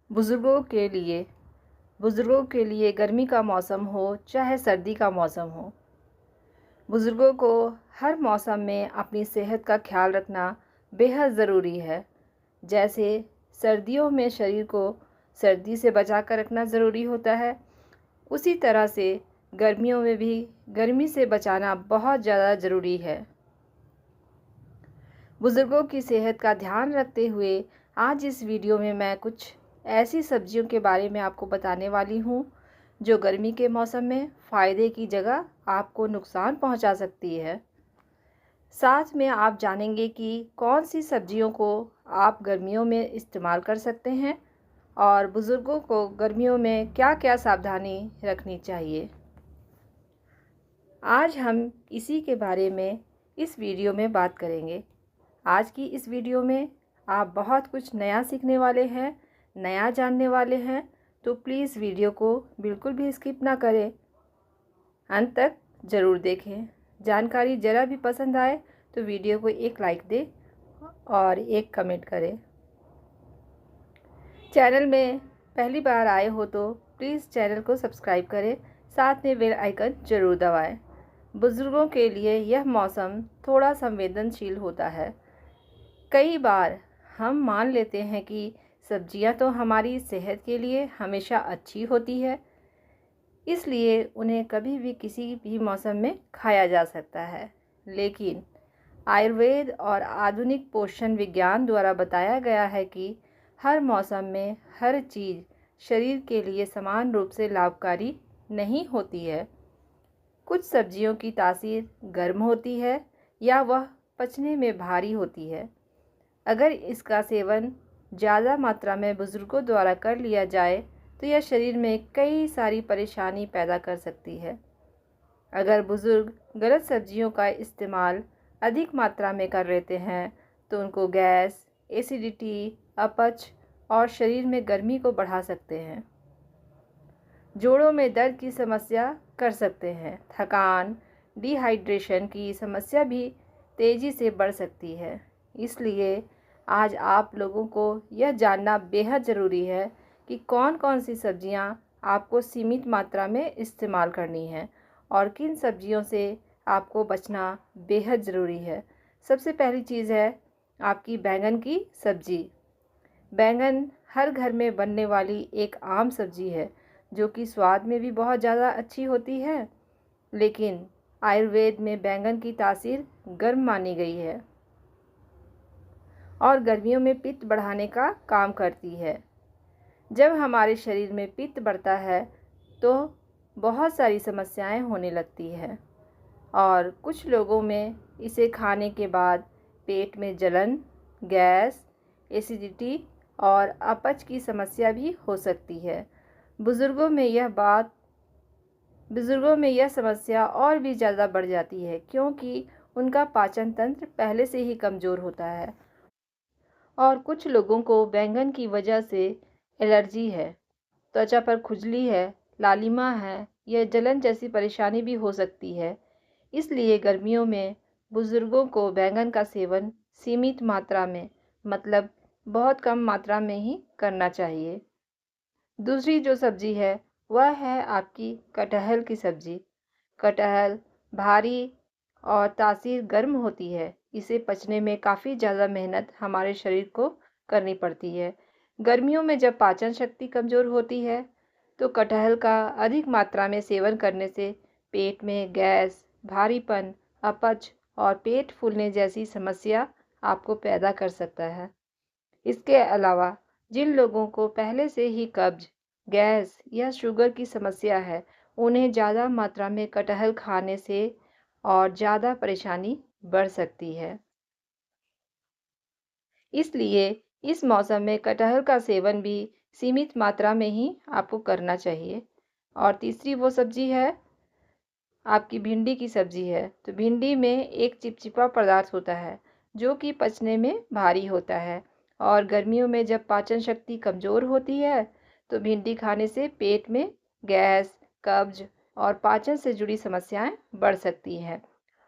बुज़ुर्गों के लिए गर्मी का मौसम हो चाहे सर्दी का मौसम हो, बुज़ुर्गों को हर मौसम में अपनी सेहत का ख्याल रखना बेहद ज़रूरी है। जैसे सर्दियों में शरीर को सर्दी से बचा कर रखना ज़रूरी होता है, उसी तरह से गर्मियों में भी गर्मी से बचाना बहुत ज़्यादा ज़रूरी है। बुज़ुर्गों की सेहत का ध्यान रखते हुए आज इस वीडियो में मैं कुछ ऐसी सब्जियों के बारे में आपको बताने वाली हूँ जो गर्मी के मौसम में फ़ायदे की जगह आपको नुकसान पहुँचा सकती है। साथ में आप जानेंगे कि कौन सी सब्जियों को आप गर्मियों में इस्तेमाल कर सकते हैं और बुज़ुर्गों को गर्मियों में क्या-क्या सावधानी रखनी चाहिए। आज हम इसी के बारे में इस वीडियो में बात करेंगे। आज की इस वीडियो में आप बहुत कुछ नया सीखने वाले हैं, नया जानने वाले हैं, तो प्लीज़ वीडियो को बिल्कुल भी स्किप ना करें, अंत तक ज़रूर देखें। जानकारी ज़रा भी पसंद आए तो वीडियो को एक लाइक दें और एक कमेंट करें। चैनल में पहली बार आए हो तो प्लीज़ चैनल को सब्सक्राइब करें, साथ में बेल आइकन ज़रूर दबाएं। बुज़ुर्गों के लिए यह मौसम थोड़ा संवेदनशील होता है। कई बार हम मान लेते हैं कि सब्जियां तो हमारी सेहत के लिए हमेशा अच्छी होती है, इसलिए उन्हें कभी भी किसी भी मौसम में खाया जा सकता है। लेकिन आयुर्वेद और आधुनिक पोषण विज्ञान द्वारा बताया गया है कि हर मौसम में हर चीज़ शरीर के लिए समान रूप से लाभकारी नहीं होती है। कुछ सब्जियों की तासीर गर्म होती है या वह पचने में भारी होती है। अगर इसका सेवन ज़्यादा मात्रा में बुज़ुर्गों द्वारा कर लिया जाए तो यह शरीर में कई सारी परेशानी पैदा कर सकती है। अगर बुज़ुर्ग गलत सब्जियों का इस्तेमाल अधिक मात्रा में कर लेते हैं तो उनको गैस, एसिडिटी, अपच और शरीर में गर्मी को बढ़ा सकते हैं। जोड़ों में दर्द की समस्या कर सकते हैं। थकान, डिहाइड्रेशन की समस्या भी तेज़ी से बढ़ सकती है। इसलिए आज आप लोगों को यह जानना बेहद ज़रूरी है कि कौन कौन सी सब्जियां आपको सीमित मात्रा में इस्तेमाल करनी है और किन सब्जियों से आपको बचना बेहद ज़रूरी है। सबसे पहली चीज़ है आपकी बैंगन की सब्ज़ी। बैंगन हर घर में बनने वाली एक आम सब्ज़ी है जो कि स्वाद में भी बहुत ज़्यादा अच्छी होती है, लेकिन आयुर्वेद में बैंगन की तासीर गर्म मानी गई है और गर्मियों में पित्त बढ़ाने का काम करती है। जब हमारे शरीर में पित्त बढ़ता है तो बहुत सारी समस्याएं होने लगती हैं और कुछ लोगों में इसे खाने के बाद पेट में जलन, गैस, एसिडिटी और अपच की समस्या भी हो सकती है। बुज़ुर्गों में यह समस्या और भी ज़्यादा बढ़ जाती है क्योंकि उनका पाचन तंत्र पहले से ही कमज़ोर होता है और कुछ लोगों को बैंगन की वजह से एलर्जी है, त्वचा पर खुजली है, लालिमा है या जलन जैसी परेशानी भी हो सकती है। इसलिए गर्मियों में बुज़ुर्गों को बैंगन का सेवन सीमित मात्रा में, मतलब बहुत कम मात्रा में ही करना चाहिए। दूसरी जो सब्ज़ी है वह है आपकी कटहल की सब्ज़ी। कटहल भारी और तासीर गर्म होती है। इसे पचने में काफ़ी ज़्यादा मेहनत हमारे शरीर को करनी पड़ती है। गर्मियों में जब पाचन शक्ति कमज़ोर होती है तो कटहल का अधिक मात्रा में सेवन करने से पेट में गैस, भारीपन, अपच और पेट फूलने जैसी समस्या आपको पैदा कर सकता है। इसके अलावा जिन लोगों को पहले से ही कब्ज, गैस या शुगर की समस्या है, उन्हें ज़्यादा मात्रा में कटहल खाने से और ज़्यादा परेशानी बढ़ सकती है। इसलिए इस मौसम में कटहल का सेवन भी सीमित मात्रा में ही आपको करना चाहिए। और तीसरी वो सब्ज़ी है आपकी भिंडी की सब्ज़ी है। तो भिंडी में एक चिपचिपा पदार्थ होता है जो कि पचने में भारी होता है और गर्मियों में जब पाचन शक्ति कमज़ोर होती है तो भिंडी खाने से पेट में गैस, कब्ज और पाचन से जुड़ी समस्याएं बढ़ सकती हैं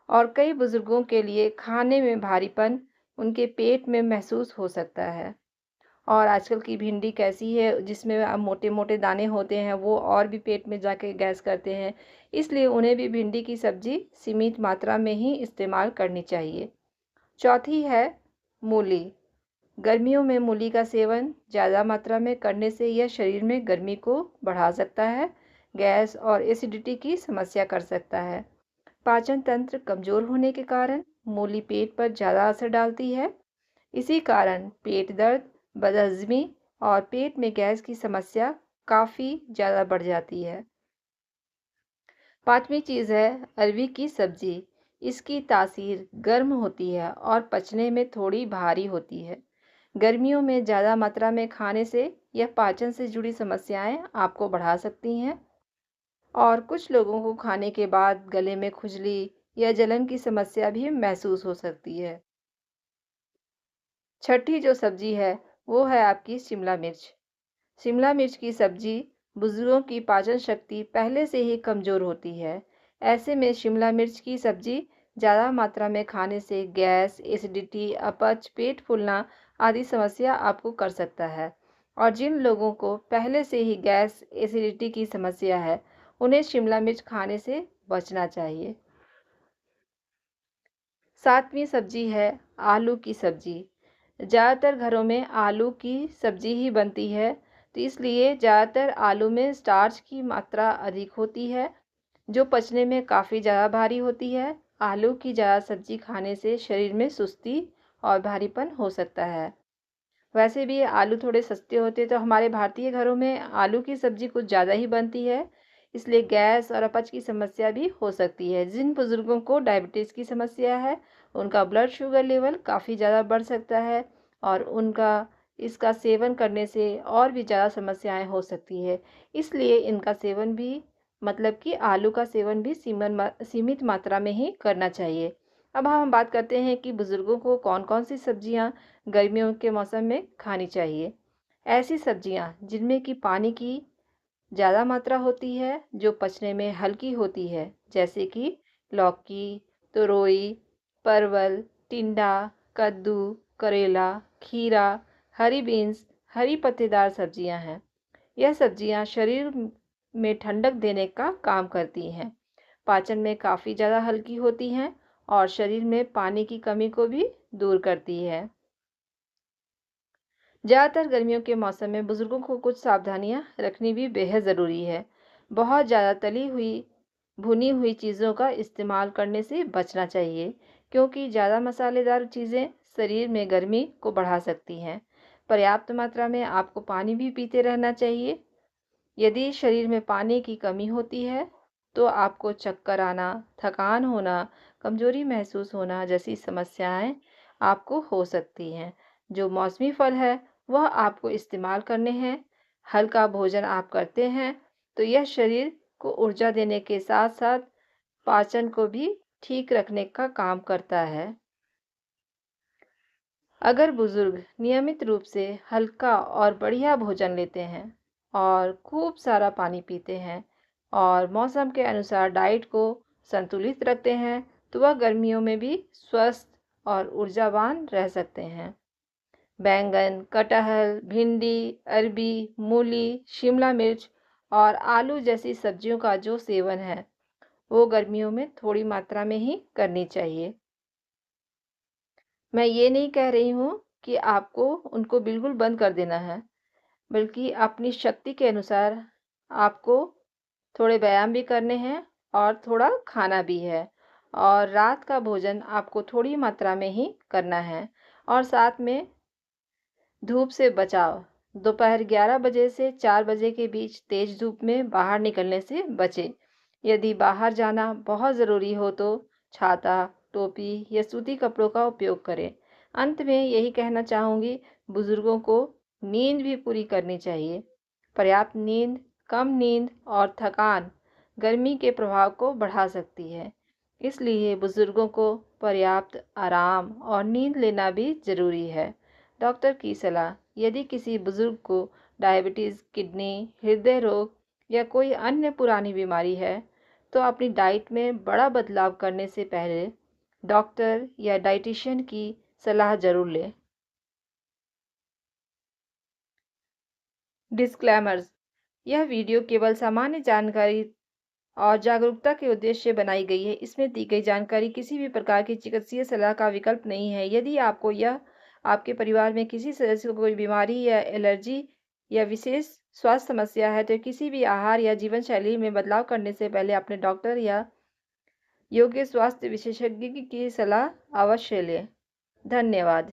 और कई बुज़ुर्गों के लिए खाने में भारीपन उनके पेट में महसूस हो सकता है और आजकल की भिंडी कैसी है, जिसमें अब मोटे मोटे दाने होते हैं, वो और भी पेट में जाके गैस करते हैं। इसलिए उन्हें भी भिंडी की सब्ज़ी सीमित मात्रा में ही इस्तेमाल करनी चाहिए। चौथी है मूली। गर्मियों में मूली का सेवन ज़्यादा मात्रा में करने से यह शरीर में गर्मी को बढ़ा सकता है, गैस और एसिडिटी की समस्या कर सकता है। पाचन तंत्र कमज़ोर होने के कारण मूली पेट पर ज़्यादा असर डालती है। इसी कारण पेट दर्द, बदहज़मी और पेट में गैस की समस्या काफ़ी ज़्यादा बढ़ जाती है। पाँचवीं चीज़ है अरवी की सब्ज़ी। इसकी तासीर गर्म होती है और पचने में थोड़ी भारी होती है। गर्मियों में ज़्यादा मात्रा में खाने से यह पाचन से जुड़ी समस्याएं आपको बढ़ा सकती हैं और कुछ लोगों को खाने के बाद गले में खुजली या जलन की समस्या भी महसूस हो सकती है। छठी जो सब्जी है वो है आपकी शिमला मिर्च। शिमला मिर्च की सब्जी बुजुर्गों की पाचन शक्ति पहले से ही कमज़ोर होती है। ऐसे में शिमला मिर्च की सब्जी ज़्यादा मात्रा में खाने से गैस, एसिडिटी, अपच, पेट फूलना आदि समस्या आपको कर सकता है। और जिन लोगों को पहले से ही गैस, एसिडिटी की समस्या है, उन्हें शिमला मिर्च खाने से बचना चाहिए। सातवीं सब्जी है आलू की सब्जी। ज़्यादातर घरों में आलू की सब्जी ही बनती है, तो इसलिए ज़्यादातर आलू में स्टार्च की मात्रा अधिक होती है, जो पचने में काफ़ी ज़्यादा भारी होती है। आलू की ज़्यादा सब्जी खाने से शरीर में सुस्ती और भारीपन हो सकता है। वैसे भी आलू थोड़े सस्ते होते हैं, तो हमारे भारतीय घरों में आलू की सब्ज़ी कुछ ज़्यादा ही बनती है, इसलिए गैस और अपच की समस्या भी हो सकती है। जिन बुज़ुर्गों को डायबिटीज़ की समस्या है, उनका ब्लड शुगर लेवल काफ़ी ज़्यादा बढ़ सकता है और उनका इसका सेवन करने से और भी ज़्यादा समस्याएं हो सकती है। इसलिए इनका सेवन भी, मतलब कि आलू का सेवन भी सीमित मात्रा में ही करना चाहिए। अब हम बात करते हैं कि बुज़ुर्गों को कौन-कौन सी सब्जियां गर्मियों के मौसम में खानी चाहिए। ऐसी सब्जियां जिनमें कि पानी की ज़्यादा मात्रा होती है, जो पचने में हल्की होती है, जैसे कि लौकी, तुरई, परवल, टिंडा, कद्दू, करेला, खीरा, हरी बीन्स, हरी पत्तेदार सब्जियां हैं। यह सब्जियां शरीर में ठंडक देने का काम करती हैं, पाचन में काफ़ी ज़्यादा हल्की होती हैं और शरीर में पानी की कमी को भी दूर करती है। ज़्यादातर गर्मियों के मौसम में बुज़ुर्गों को कुछ सावधानियां रखनी भी बेहद ज़रूरी है। बहुत ज़्यादा तली हुई, भुनी हुई चीज़ों का इस्तेमाल करने से बचना चाहिए, क्योंकि ज़्यादा मसालेदार चीज़ें शरीर में गर्मी को बढ़ा सकती हैं। पर्याप्त मात्रा में आपको पानी भी पीते रहना चाहिए। यदि शरीर में पानी की कमी होती है, तो आपको चक्कर आना, थकान होना, कमज़ोरी महसूस होना जैसी समस्याएं आपको हो सकती हैं। जो मौसमी फल है, वह आपको इस्तेमाल करने हैं। हल्का भोजन आप करते हैं, तो यह शरीर को ऊर्जा देने के साथ-साथ पाचन को भी ठीक रखने का काम करता है। अगर बुजुर्ग नियमित रूप से हल्का और बढ़िया भोजन लेते हैं और खूब सारा पानी पीते हैं और मौसम के अनुसार डाइट को संतुलित रखते हैं, तो वह गर्मियों में भी स्वस्थ और ऊर्जावान रह सकते हैं। बैंगन, कटहल, भिंडी, अरबी, मूली, शिमला मिर्च और आलू जैसी सब्जियों का जो सेवन है, वो गर्मियों में थोड़ी मात्रा में ही करनी चाहिए। मैं ये नहीं कह रही हूँ कि आपको उनको बिल्कुल बंद कर देना है, बल्कि अपनी शक्ति के अनुसार आपको थोड़े व्यायाम भी करने हैं और थोड़ा खाना भी है। और रात का भोजन आपको थोड़ी मात्रा में ही करना है और साथ में धूप से बचाव। दोपहर 11 बजे से 4 बजे के बीच तेज धूप में बाहर निकलने से बचें। यदि बाहर जाना बहुत ज़रूरी हो तो छाता, टोपी या सूती कपड़ों का उपयोग करें। अंत में यही कहना चाहूँगी, बुज़ुर्गों को नींद भी पूरी करनी चाहिए। पर्याप्त नींद, कम नींद और थकान गर्मी के प्रभाव को बढ़ा सकती है। इसलिए बुज़ुर्गों को पर्याप्त आराम और नींद लेना भी ज़रूरी है। डॉक्टर की सलाह। यदि किसी बुजुर्ग को डायबिटीज़, किडनी, हृदय रोग या कोई अन्य पुरानी बीमारी है, तो अपनी डाइट में बड़ा बदलाव करने से पहले डॉक्टर या डाइटिशियन की सलाह ज़रूर लें। डिस्क्लेमर्स। यह वीडियो केवल सामान्य जानकारी और जागरूकता के उद्देश्य से बनाई गई है। इसमें दी गई जानकारी किसी भी प्रकार की चिकित्सीय सलाह का विकल्प नहीं है। यदि आपको या आपके परिवार में किसी सदस्य को कोई बीमारी या एलर्जी या विशेष स्वास्थ्य समस्या है, तो किसी भी आहार या जीवन शैली में बदलाव करने से पहले अपने डॉक्टर या योग्य स्वास्थ्य विशेषज्ञ की सलाह अवश्य लें। धन्यवाद।